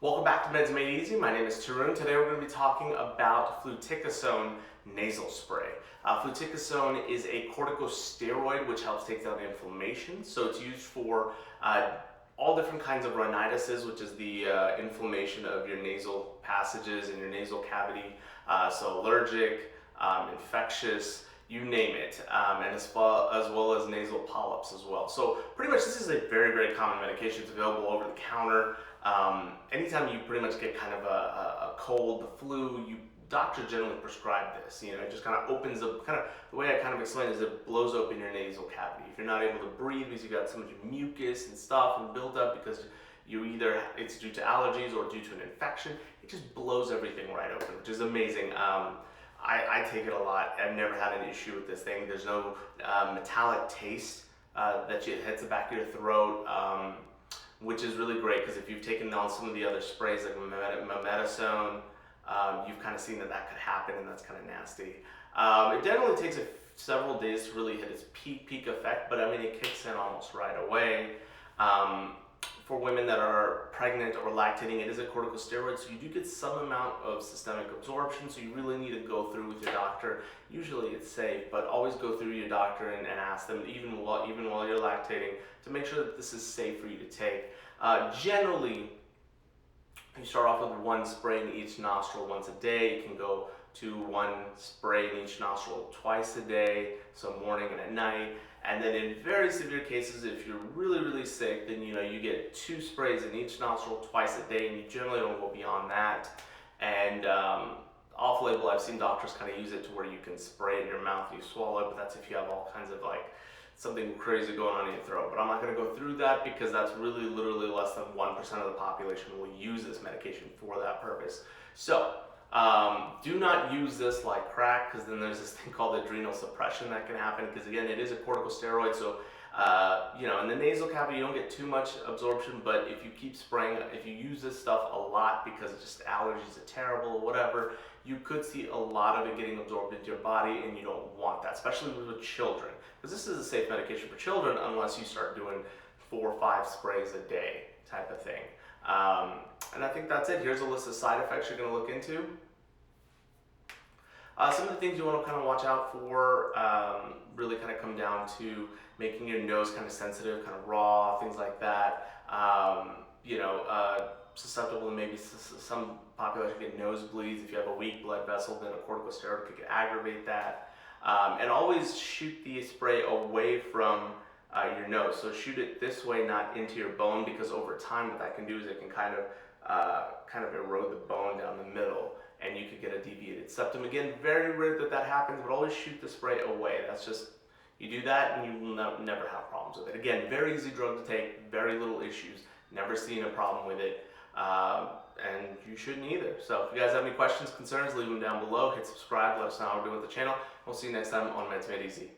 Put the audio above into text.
Welcome back to Meds Made Easy. My name is Tarun. Today we're going to be talking about Fluticasone nasal spray. Fluticasone is a corticosteroid which helps take down inflammation. So it's used for all different kinds of rhinitis, which is the inflammation of your nasal passages and your nasal cavity. So allergic, infectious, you name it, and as well as nasal polyps as well. So pretty much this is a very, very common medication. It's available over the counter. Anytime you pretty much get kind of a cold, the flu, doctors generally prescribe this. You know, it just kind of opens up, the way I kind of explain is it blows open your nasal cavity. If you're not able to breathe because you got so much mucus and stuff and built up because it's due to allergies or due to an infection, it just blows everything right open, which is amazing. I take it a lot. I've never had an issue with this thing. There's no metallic taste that hits the back of your throat, which is really great because if you've taken on some of the other sprays like mometasone, you've kind of seen that could happen, and that's kind of nasty. It generally takes several days to really hit its peak effect, but I mean it kicks in almost right away. For women that are pregnant or lactating, it is a corticosteroid, so you do get some amount of systemic absorption, so you really need to go through with your doctor. Usually it's safe, but always go through your doctor and ask them, even while you're lactating, to make sure that this is safe for you to take. Generally, you start off with one spray in each nostril once a day. You can go to one spray in each nostril twice a day, so morning and at night. And then in very severe cases, if you're really, really sick, then you get 2 sprays in each nostril twice a day, and you generally don't go beyond that. And off-label, I've seen doctors kind of use it to where you can spray it in your mouth and you swallow it, but that's if you have all kinds of something crazy going on in your throat. But I'm not going to go through that because that's really literally less than 1% of the population will use this medication for that purpose. So do not use this like crack, because then there's this thing called adrenal suppression that can happen, because again, it is a corticosteroid. So in the nasal cavity you don't get too much absorption, but if you keep spraying, if you use this stuff a lot because just allergies are terrible or whatever, you could see a lot of it getting absorbed into your body, and you don't want that, especially with children, because this is a safe medication for children unless you start doing 4 or 5 sprays a day type of thing. And I think that's it. Here's a list of side effects you're going to look into. Some of the things you want to kind of watch out for really kind of come down to making your nose kind of sensitive, kind of raw, things like that. Susceptible to maybe some population get nosebleeds. If you have a weak blood vessel, then a corticosteroid could aggravate that. And always shoot the spray away from your nose. So shoot it this way, not into your bone, because over time what that can do is it can kind of erode the bone down the middle, and you could get a deviated septum. Again, very rare that happens, but always shoot the spray away. That's just, you do that and you will never have problems with it. Again, very easy drug to take, very little issues, never seen a problem with it, and you shouldn't either. So if you guys have any questions, concerns, leave them down below, hit subscribe, let us know how we're doing with the channel. We'll see you next time on Meds Made Easy.